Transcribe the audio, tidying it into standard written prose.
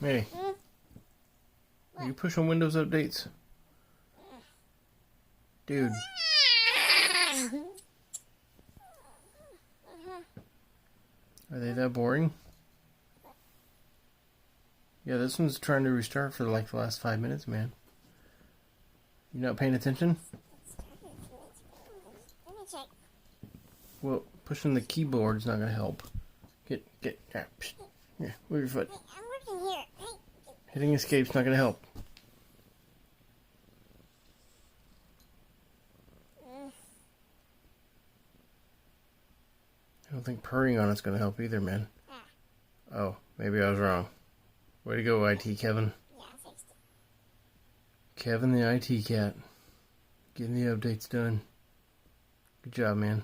Hey, are you pushing Windows updates? Dude. Are they that boring? Yeah, this one's trying to restart for like the last 5 minutes, man. You not paying attention? Let me check. Well, pushing the keyboard's not gonna help. Get, yeah, move your foot. Hey, I'm working here. Hey. Hitting escape's not gonna help. I don't think purring on it's gonna help either, man. Oh, maybe I was wrong. Way to go, IT Kevin. Yeah, I fixed it. Kevin the IT cat. Getting the updates done. Good job, man.